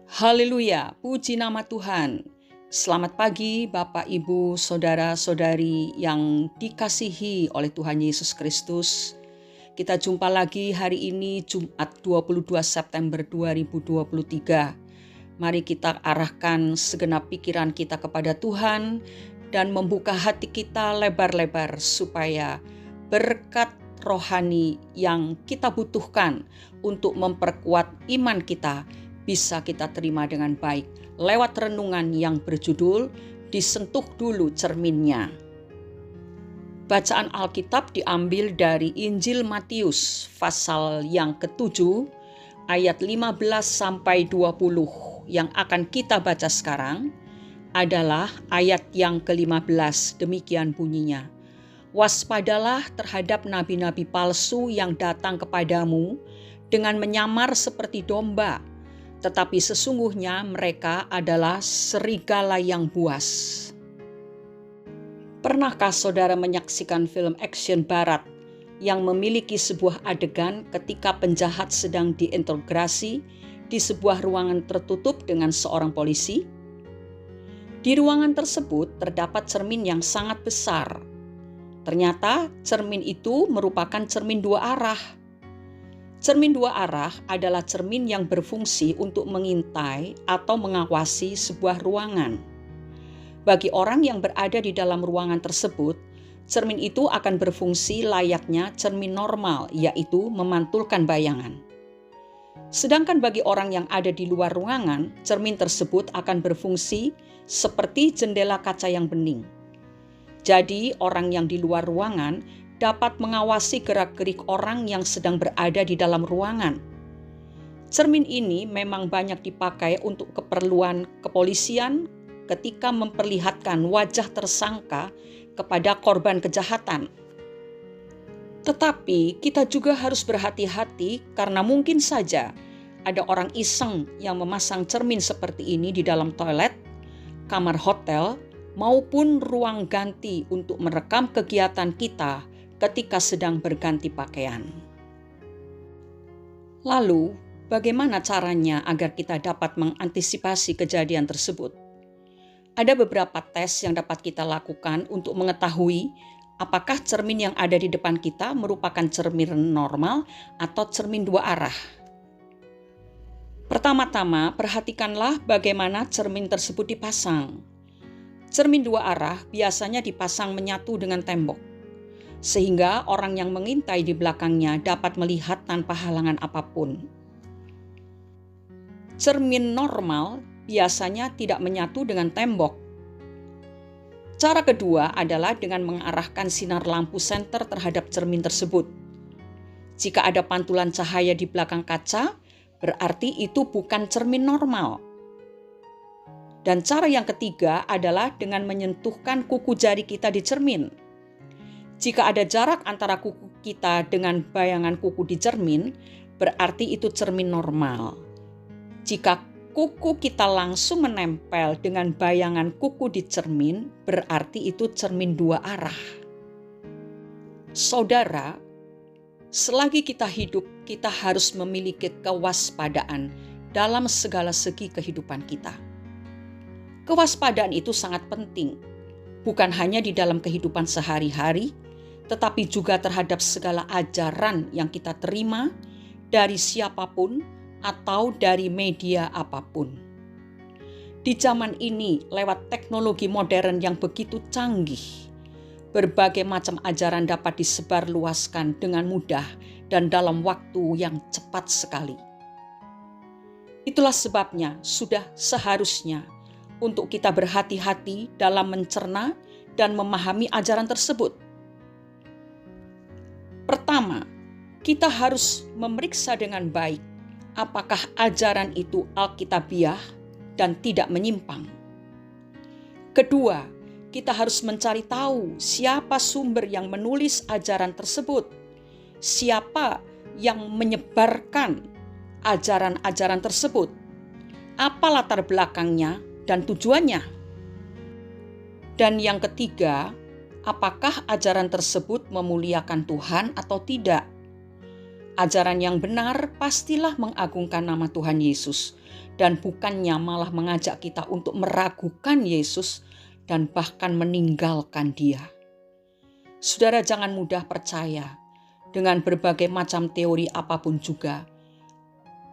Haleluya, puji nama Tuhan. Selamat pagi Bapak, Ibu, Saudara-saudari yang dikasihi oleh Tuhan Yesus Kristus. Kita jumpa lagi hari ini Jumat 22 September 2023. Mari kita arahkan segenap pikiran kita kepada Tuhan dan membuka hati kita lebar-lebar supaya berkat rohani yang kita butuhkan untuk memperkuat iman kita bisa kita terima dengan baik lewat renungan yang berjudul Disentuh Dulu Cerminnya. Bacaan Alkitab diambil dari Injil Matius pasal yang ke-7 ayat 15 sampai 20. Yang akan kita baca sekarang adalah ayat yang ke-15, demikian bunyinya. Waspadalah terhadap nabi-nabi palsu yang datang kepadamu dengan menyamar seperti domba, tetapi sesungguhnya mereka adalah serigala yang buas. Pernahkah saudara menyaksikan film action barat yang memiliki sebuah adegan ketika penjahat sedang diinterogasi di sebuah ruangan tertutup dengan seorang polisi? Di ruangan tersebut terdapat cermin yang sangat besar. Ternyata cermin itu merupakan cermin dua arah. Cermin dua arah adalah cermin yang berfungsi untuk mengintai atau mengawasi sebuah ruangan. Bagi orang yang berada di dalam ruangan tersebut, cermin itu akan berfungsi layaknya cermin normal, yaitu memantulkan bayangan. Sedangkan bagi orang yang ada di luar ruangan, cermin tersebut akan berfungsi seperti jendela kaca yang bening. Jadi, orang yang di luar ruangan dapat mengawasi gerak-gerik orang yang sedang berada di dalam ruangan. Cermin ini memang banyak dipakai untuk keperluan kepolisian ketika memperlihatkan wajah tersangka kepada korban kejahatan. Tetapi kita juga harus berhati-hati karena mungkin saja ada orang iseng yang memasang cermin seperti ini di dalam toilet, kamar hotel, maupun ruang ganti untuk merekam kegiatan kita ketika sedang berganti pakaian. Lalu, bagaimana caranya agar kita dapat mengantisipasi kejadian tersebut? Ada beberapa tes yang dapat kita lakukan untuk mengetahui apakah cermin yang ada di depan kita merupakan cermin normal atau cermin dua arah. Pertama-tama, perhatikanlah bagaimana cermin tersebut dipasang. Cermin dua arah biasanya dipasang menyatu dengan tembok, sehingga orang yang mengintai di belakangnya dapat melihat tanpa halangan apapun. Cermin normal biasanya tidak menyatu dengan tembok. Cara kedua adalah dengan mengarahkan sinar lampu senter terhadap cermin tersebut. Jika ada pantulan cahaya di belakang kaca, berarti itu bukan cermin normal. Dan cara yang ketiga adalah dengan menyentuhkan kuku jari kita di cermin. Jika ada jarak antara kuku kita dengan bayangan kuku di cermin, berarti itu cermin normal. Jika kuku kita langsung menempel dengan bayangan kuku di cermin, berarti itu cermin dua arah. Saudara, selagi kita hidup, kita harus memiliki kewaspadaan dalam segala segi kehidupan kita. Kewaspadaan itu sangat penting, bukan hanya di dalam kehidupan sehari-hari, tetapi juga terhadap segala ajaran yang kita terima dari siapapun atau dari media apapun. Di zaman ini, lewat teknologi modern yang begitu canggih, berbagai macam ajaran dapat disebarluaskan dengan mudah dan dalam waktu yang cepat sekali. Itulah sebabnya sudah seharusnya untuk kita berhati-hati dalam mencerna dan memahami ajaran tersebut. Pertama, kita harus memeriksa dengan baik apakah ajaran itu alkitabiah dan tidak menyimpang. Kedua, kita harus mencari tahu siapa sumber yang menulis ajaran tersebut, siapa yang menyebarkan ajaran-ajaran tersebut, apa latar belakangnya dan tujuannya. Dan yang ketiga, apakah ajaran tersebut memuliakan Tuhan atau tidak? Ajaran yang benar pastilah mengagungkan nama Tuhan Yesus dan bukannya malah mengajak kita untuk meragukan Yesus dan bahkan meninggalkan Dia. Saudara, jangan mudah percaya dengan berbagai macam teori apapun juga,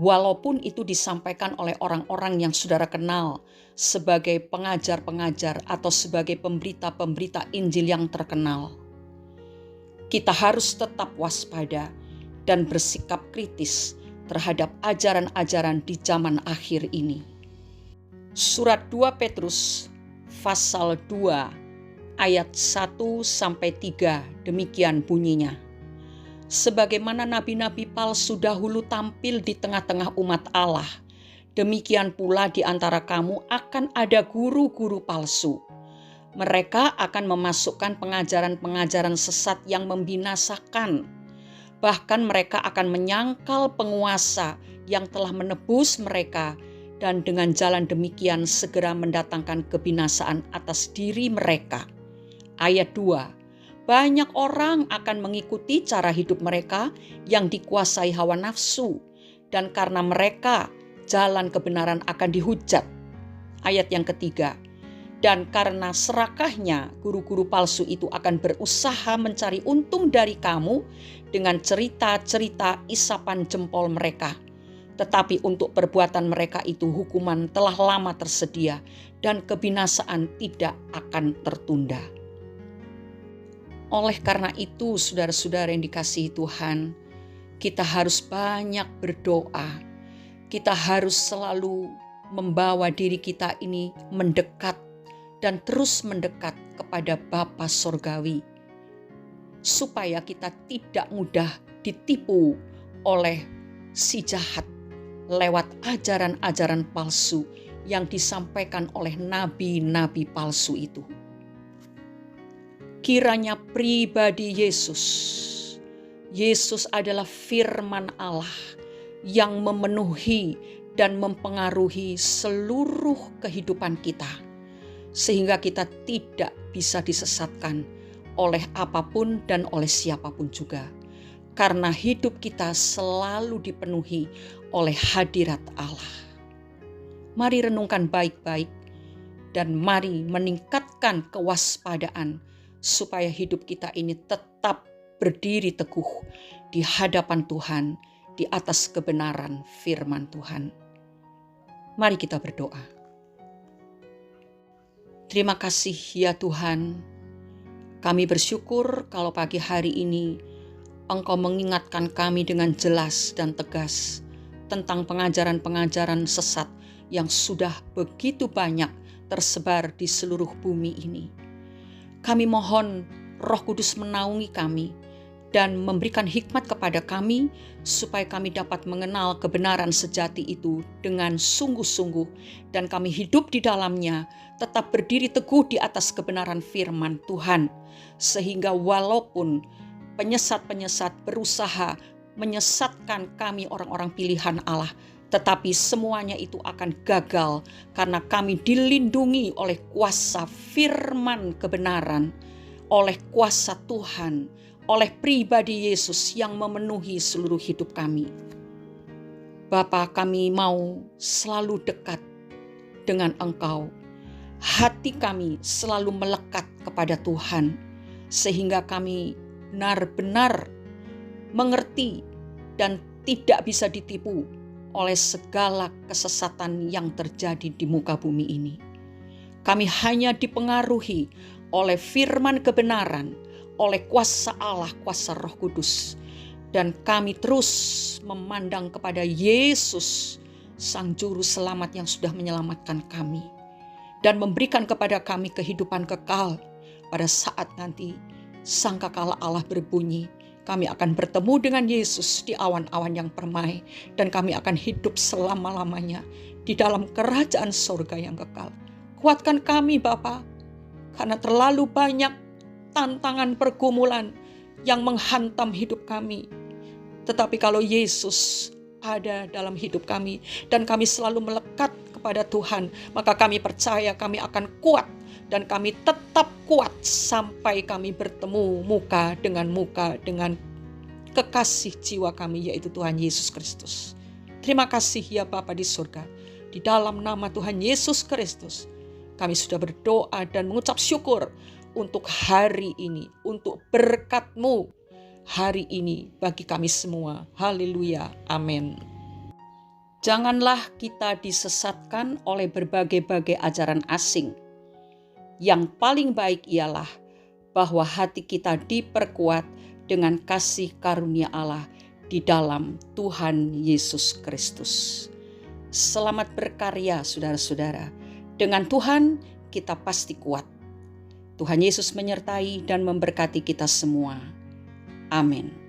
walaupun itu disampaikan oleh orang-orang yang saudara kenal sebagai pengajar-pengajar atau sebagai pemberita-pemberita Injil yang terkenal. Kita harus tetap waspada dan bersikap kritis terhadap ajaran-ajaran di zaman akhir ini. Surat 2 Petrus pasal 2 ayat 1-3 demikian bunyinya. Sebagaimana nabi-nabi palsu dahulu tampil di tengah-tengah umat Allah, demikian pula di antara kamu akan ada guru-guru palsu. Mereka akan memasukkan pengajaran-pengajaran sesat yang membinasakan. Bahkan mereka akan menyangkal penguasa yang telah menebus mereka dan dengan jalan demikian segera mendatangkan kebinasaan atas diri mereka. Ayat 2. Banyak orang akan mengikuti cara hidup mereka yang dikuasai hawa nafsu, dan karena mereka jalan kebenaran akan dihujat. Ayat yang ketiga, dan karena serakahnya guru-guru palsu itu akan berusaha mencari untung dari kamu dengan cerita-cerita isapan jempol mereka. Tetapi untuk perbuatan mereka itu hukuman telah lama tersedia dan kebinasaan tidak akan tertunda. Oleh karena itu, saudara-saudara yang dikasihi Tuhan, kita harus banyak berdoa. Kita harus selalu membawa diri kita ini mendekat dan terus mendekat kepada Bapa Sorgawi, supaya kita tidak mudah ditipu oleh si jahat lewat ajaran-ajaran palsu yang disampaikan oleh nabi-nabi palsu itu. Kiranya pribadi Yesus adalah firman Allah yang memenuhi dan mempengaruhi seluruh kehidupan kita, sehingga kita tidak bisa disesatkan oleh apapun dan oleh siapapun juga, karena hidup kita selalu dipenuhi oleh hadirat Allah. Mari renungkan baik-baik dan mari meningkatkan kewaspadaan supaya hidup kita ini tetap berdiri teguh di hadapan Tuhan, di atas kebenaran firman Tuhan. Mari kita berdoa. Terima kasih ya Tuhan, kami bersyukur kalau pagi hari ini Engkau mengingatkan kami dengan jelas dan tegas tentang pengajaran-pengajaran sesat yang sudah begitu banyak tersebar di seluruh bumi ini. Kami mohon Roh Kudus menaungi kami dan memberikan hikmat kepada kami supaya kami dapat mengenal kebenaran sejati itu dengan sungguh-sungguh dan kami hidup di dalamnya, tetap berdiri teguh di atas kebenaran firman Tuhan, sehingga walaupun penyesat-penyesat berusaha menyesatkan kami orang-orang pilihan Allah, tetapi semuanya itu akan gagal karena kami dilindungi oleh kuasa firman kebenaran, oleh kuasa Tuhan, oleh pribadi Yesus yang memenuhi seluruh hidup kami. Bapa, kami mau selalu dekat dengan Engkau. Hati kami selalu melekat kepada Tuhan, sehingga kami benar-benar mengerti dan tidak bisa ditipu oleh segala kesesatan yang terjadi di muka bumi ini. Kami hanya dipengaruhi oleh firman kebenaran, oleh kuasa Allah, kuasa Roh Kudus. Dan kami terus memandang kepada Yesus, Sang Juru Selamat yang sudah menyelamatkan kami. Dan memberikan kepada kami kehidupan kekal pada saat nanti sangkakala Allah berbunyi. Kami akan bertemu dengan Yesus di awan-awan yang permai. Dan kami akan hidup selama-lamanya di dalam kerajaan surga yang kekal. Kuatkan kami Bapa, karena terlalu banyak tantangan pergumulan yang menghantam hidup kami. Tetapi kalau Yesus ada dalam hidup kami dan kami selalu melekat kepada Tuhan, maka kami percaya kami akan kuat dan kami tetap kuat sampai kami bertemu muka dengan kekasih jiwa kami, yaitu Tuhan Yesus Kristus. Terima kasih ya Bapa di surga. Di dalam nama Tuhan Yesus Kristus, kami sudah berdoa dan mengucap syukur untuk hari ini, untuk berkat-Mu hari ini bagi kami semua. Haleluya, amin. Janganlah kita disesatkan oleh berbagai-bagai ajaran asing. Yang paling baik ialah bahwa hati kita diperkuat dengan kasih karunia Allah di dalam Tuhan Yesus Kristus. Selamat berkarya saudara-saudara. Dengan Tuhan kita pasti kuat. Tuhan Yesus menyertai dan memberkati kita semua. Amin.